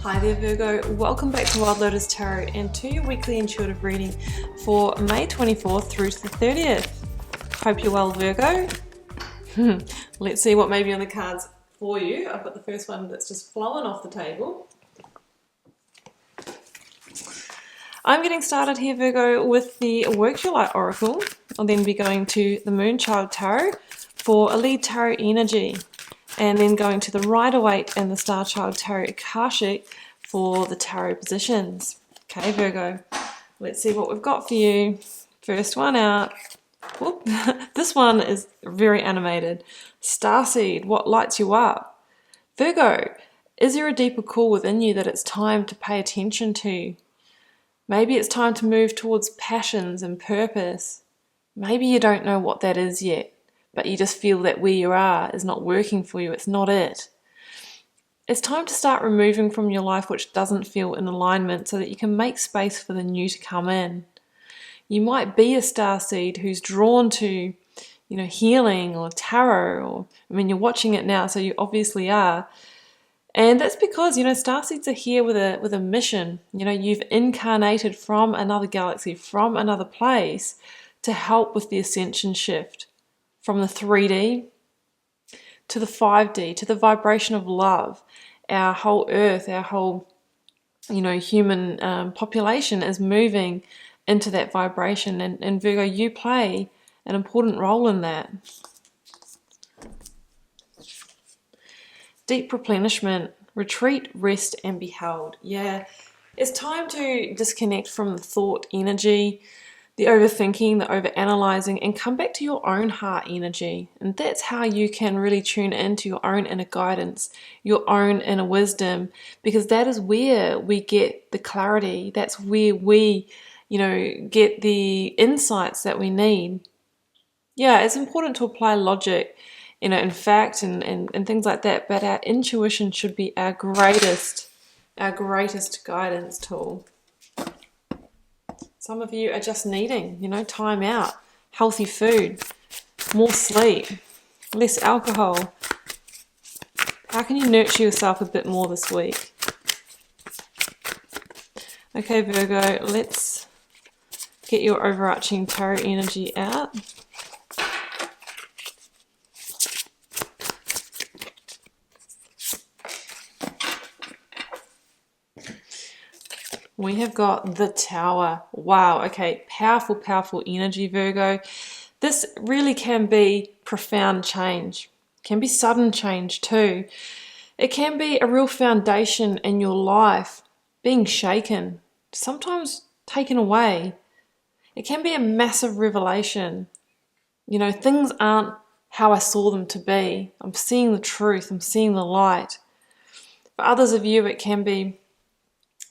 Hi there Virgo, welcome back to Wild Lotus Tarot and to your weekly intuitive reading for May 24th through to the 30th. Hope you're well, Virgo. Let's see what may be on the cards for you. I've got the first one that's just flowing off the table. I'm getting started here, Virgo, with the Work Your Light Oracle. I'll then be going to the Moonchild Tarot for a lead tarot energy, and then going to the Rider-Waite and the Star Child Tarot Akashic for the tarot positions. Okay, Virgo, let's see what we've got for you. First one out. Whoop. This one is very animated. Starseed, what lights you up? Virgo, is there a deeper call within you that it's time to pay attention to? Maybe it's time to move towards passions and purpose. Maybe you don't know what that is yet, but you just feel that where you are is not working for you. It's not it. It's time to start removing from your life which doesn't feel in alignment so that you can make space for the new to come in. You might be a starseed who's drawn to, healing or tarot, or, you're watching it now, so you obviously are. And that's because, starseeds are here with a mission. You've incarnated from another galaxy, from another place to help with the ascension shift from the 3D to the 5D, to the vibration of love. Our whole earth, our whole, human population is moving into that vibration. And Virgo, you play an important role in that. Deep replenishment, retreat, rest, and be held. Yeah, it's time to disconnect from the thought energy, the overthinking, the overanalyzing, and come back to your own heart energy. And that's how you can really tune into your own inner guidance, your own inner wisdom, because that is where we get the clarity. That's where we, get the insights that we need. Yeah, it's important to apply logic, in fact, and things like that, but our intuition should be our greatest guidance tool. Some of you are just needing, time out, healthy food, more sleep, less alcohol. How can you nurture yourself a bit more this week? Okay, Virgo, let's get your overarching tarot energy out. We have got the Tower. Wow, okay, powerful energy, Virgo. This really can be profound change. It can be sudden change too. It can be a real foundation in your life being shaken, sometimes taken away. It can be a massive revelation. Things aren't how I saw them to be. I'm seeing the truth. I'm seeing the light. For others of you, it can be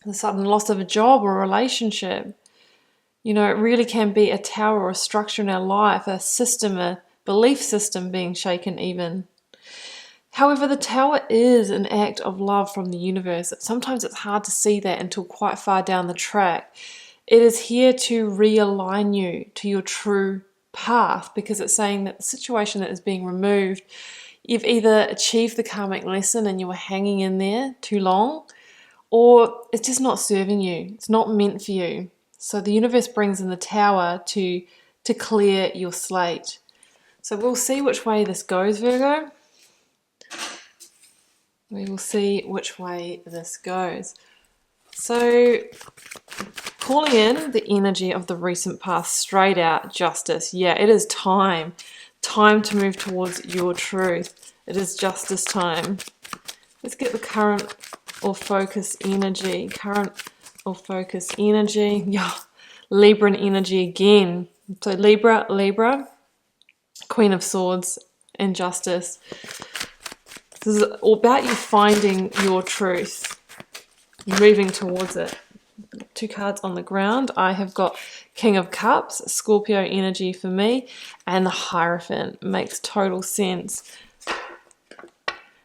the sudden loss of a job or a relationship. It really can be a tower or a structure in our life, a system, a belief system being shaken even. However, the Tower is an act of love from the universe. Sometimes it's hard to see that until quite far down the track. It is here to realign you to your true path, because it's saying that the situation that is being removed, you've either achieved the karmic lesson and you were hanging in there too long, or it's just not serving you. It's not meant for you. So the universe brings in the Tower to clear your slate. So we'll see which way this goes, Virgo. We will see which way this goes. So calling in the energy of the recent past, straight out justice. Yeah, it is time. Time to move towards your truth. It is justice time. Let's get the current or focus energy. Current or focus energy. Yeah, Libran energy again. So Libra, Queen of Swords and Justice. This is all about you finding your truth, moving towards it. 2 cards on the ground. I have got King of Cups, Scorpio energy for me, and the Hierophant. Makes total sense.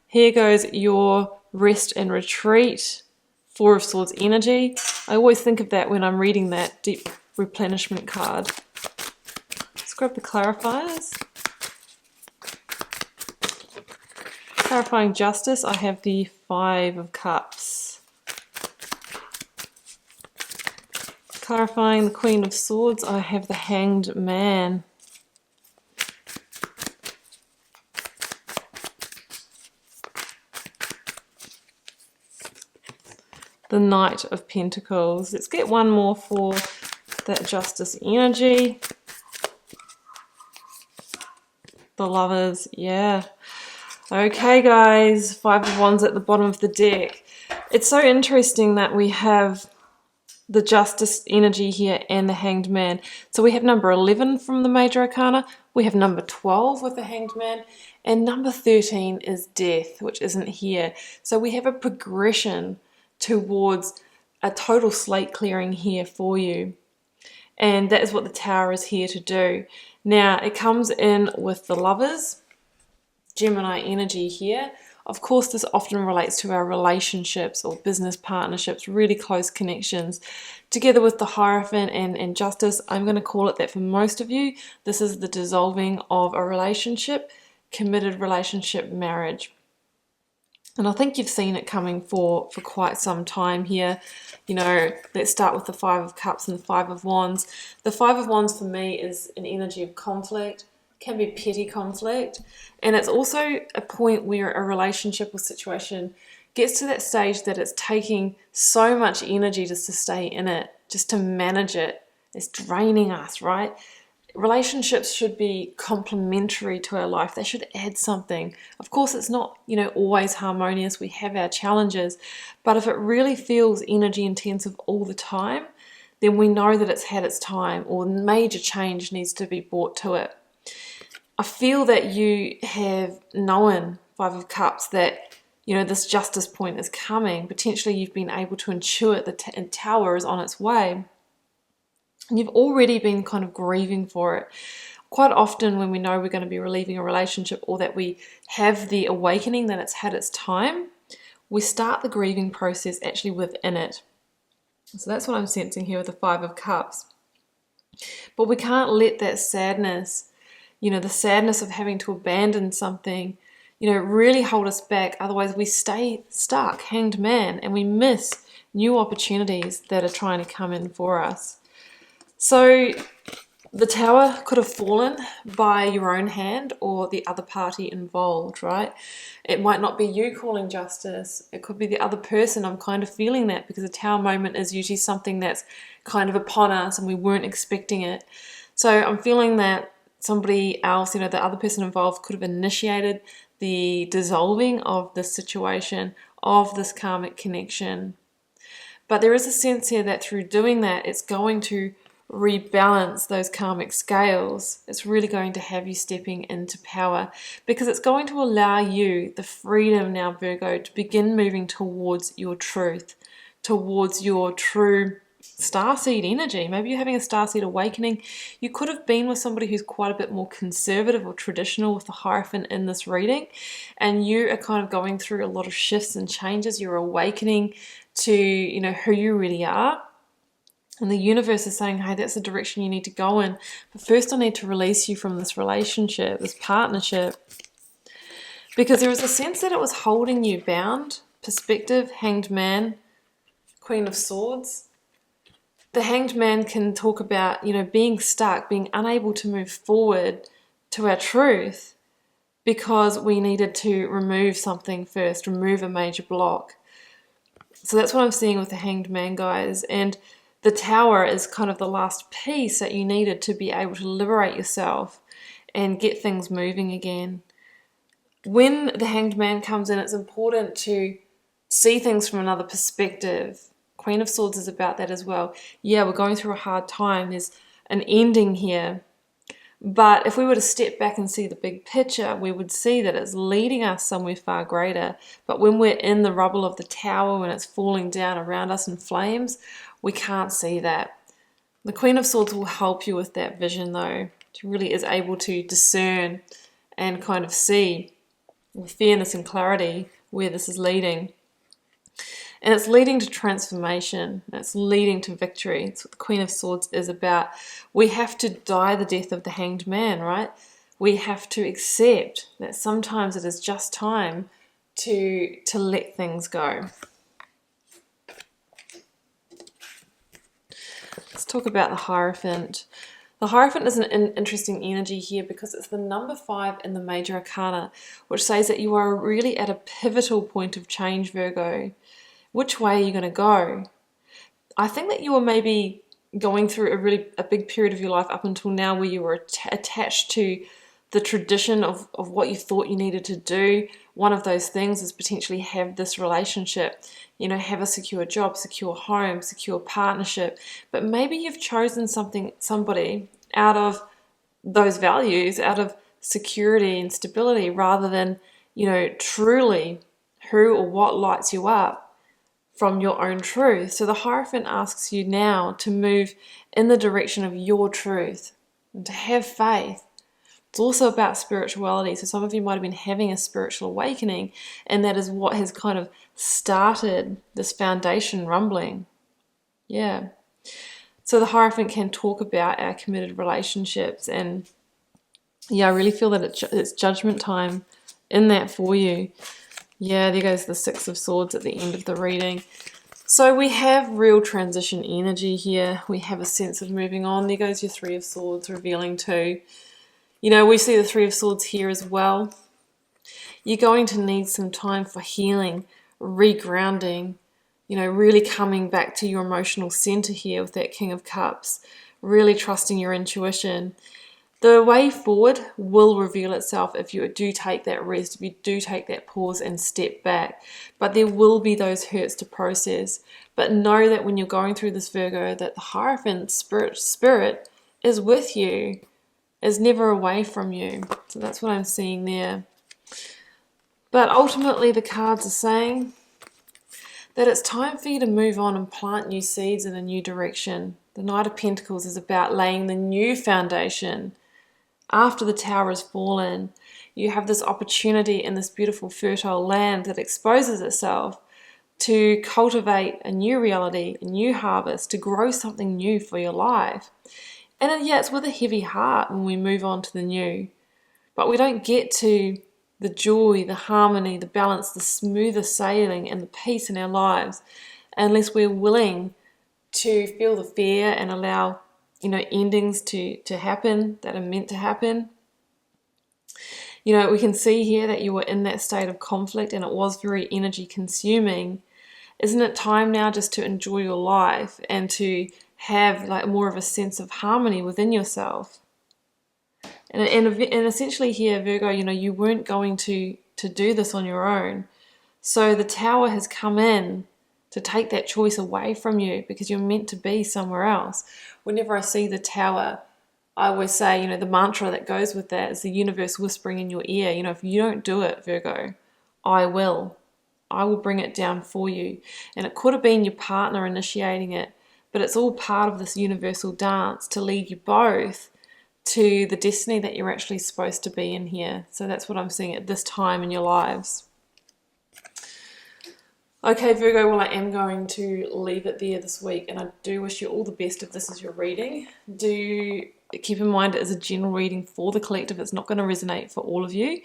Here goes your rest and retreat, 4 of Swords energy. I always think of that when I'm reading that deep replenishment card. Let's grab the clarifiers. Clarifying justice, I have the 5 of Cups. Clarifying the Queen of Swords, I have the Hanged Man. The Knight of Pentacles. Let's get one more for that Justice energy. The Lovers, yeah. Okay guys, Five of Wands at the bottom of the deck. It's so interesting that we have the Justice energy here and the Hanged Man. So we have number 11 from the Major Arcana, we have number 12 with the Hanged Man, and number 13 is Death, which isn't here. So we have a progression towards a total slate clearing here for you. And that is what the Tower is here to do. Now, it comes in with the Lovers, Gemini energy here. Of course, this often relates to our relationships or business partnerships, really close connections. Together with the Hierophant and Justice, I'm going to call it that for most of you, this is the dissolving of a relationship, committed relationship, marriage. And I think you've seen it coming for quite some time here. You know, let's start with the Five of Cups and the Five of Wands. The Five of Wands for me is an energy of conflict, can be petty conflict. And it's also a point where a relationship or situation gets to that stage that it's taking so much energy just to stay in it, just to manage it. It's draining us, right? Relationships should be complementary to our life. They should add something. Of course, it's not, you know, always harmonious. We have our challenges, but if it really feels energy intensive all the time, then we know that it's had its time or major change needs to be brought to it. I feel that you have known, Five of Cups, that, you know, this justice point is coming. Potentially you've been able to intuit the Tower is on its way. And you've already been kind of grieving for it. Quite often when we know we're going to be relieving a relationship or that we have the awakening that it's had its time, we start the grieving process actually within it. So that's what I'm sensing here with the Five of Cups. But we can't let that sadness, you know, the sadness of having to abandon something, you know, really hold us back. Otherwise we stay stuck, Hanged Man, and we miss new opportunities that are trying to come in for us. So the Tower could have fallen by your own hand or the other party involved, right? It might not be you calling justice. It could be the other person. I'm kind of feeling that because a Tower moment is usually something that's kind of upon us and we weren't expecting it. So I'm feeling that somebody else, you know, the other person involved could have initiated the dissolving of this situation, of this karmic connection. But there is a sense here that through doing that, it's going to rebalance those karmic scales. It's really going to have you stepping into power because it's going to allow you the freedom now, Virgo, to begin moving towards your truth, towards your true starseed energy. Maybe you're having a starseed awakening. You could have been with somebody who's quite a bit more conservative or traditional with the Hierophant in this reading, and you are kind of going through a lot of shifts and changes. You're awakening to, you know, who you really are. And the universe is saying, hey, that's the direction you need to go in. But first I need to release you from this relationship, this partnership. Because there was a sense that it was holding you bound. Perspective, Hanged Man, Queen of Swords. The Hanged Man can talk about, you know, being stuck, being unable to move forward to our truth because we needed to remove something first, remove a major block. So that's what I'm seeing with the Hanged Man, guys. And the Tower is kind of the last piece that you needed to be able to liberate yourself and get things moving again. When the Hanged Man comes in, it's important to see things from another perspective. Queen of Swords is about that as well. Yeah, we're going through a hard time. There's an ending here. But if we were to step back and see the big picture, we would see that it's leading us somewhere far greater. But when we're in the rubble of the Tower, when it's falling down around us in flames, we can't see that. The Queen of Swords will help you with that vision though. She really is able to discern and kind of see with fairness and clarity where this is leading. And it's leading to transformation. It's leading to victory. That's what the Queen of Swords is about. We have to die the death of the Hanged Man, right? We have to accept that sometimes it is just time to let things go. Let's talk about the Hierophant. The Hierophant is an interesting energy here because it's the number 5 in the Major Arcana, which says that you are really at a pivotal point of change, Virgo. Which way are you going to go? I think that you were maybe going through a big period of your life up until now where you were attached to the tradition of what you thought you needed to do. One of those things is potentially have this relationship, you know, have a secure job, secure home, secure partnership. But maybe you've chosen somebody out of those values, out of security and stability, rather than, you know, truly who or what lights you up from your own truth. So the Hierophant asks you now to move in the direction of your truth and to have faith. It's also about spirituality. So some of you might have been having a spiritual awakening, and that is what has kind of started this foundation rumbling. Yeah. So the Hierophant can talk about our committed relationships, and yeah, I really feel that it's judgment time in that for you. Yeah, there goes the 6 of Swords at the end of the reading. So we have real transition energy here. We have a sense of moving on. There goes your 3 of Swords revealing too. You know, we see the 3 of Swords here as well. You're going to need some time for healing, regrounding, you know, really coming back to your emotional center here with that King of Cups, really trusting your intuition. The way forward will reveal itself if you do take that rest, if you do take that pause and step back. But there will be those hurts to process. But know that when you're going through this, Virgo, that the Hierophant spirit is with you, is never away from you. So that's what I'm seeing there. But ultimately the cards are saying that it's time for you to move on and plant new seeds in a new direction. The Knight of Pentacles is about laying the new foundation. After the Tower has fallen, you have this opportunity in this beautiful fertile land that exposes itself to cultivate a new reality, a new harvest, to grow something new for your life. And yeah, it's with a heavy heart when we move on to the new. But we don't get to the joy, the harmony, the balance, the smoother sailing and the peace in our lives unless we're willing to feel the fear and allow, you know, endings to happen that are meant to happen. You know, we can see here that you were in that state of conflict and it was very energy consuming. Isn't it time now just to enjoy your life and to have like more of a sense of harmony within yourself? And essentially here, Virgo, you know, you weren't going to do this on your own. So the Tower has come in to take that choice away from you because you're meant to be somewhere else. Whenever I see the Tower, I always say, you know, the mantra that goes with that is the universe whispering in your ear, you know, if you don't do it, Virgo, I will. I will bring it down for you. And it could have been your partner initiating it, but it's all part of this universal dance to lead you both to the destiny that you're actually supposed to be in here. So that's what I'm seeing at this time in your lives. Okay, Virgo, well, I am going to leave it there this week, and I do wish you all the best if this is your reading. Do keep in mind it is a general reading for the collective. It's not going to resonate for all of you.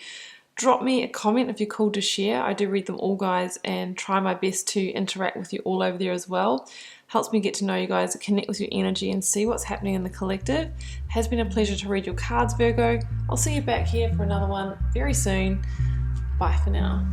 Drop me a comment if you're called to share. I do read them all, guys, and try my best to interact with you all over there as well. Helps me get to know you guys, connect with your energy, and see what's happening in the collective. Has been a pleasure to read your cards, Virgo. I'll see you back here for another one very soon. Bye for now.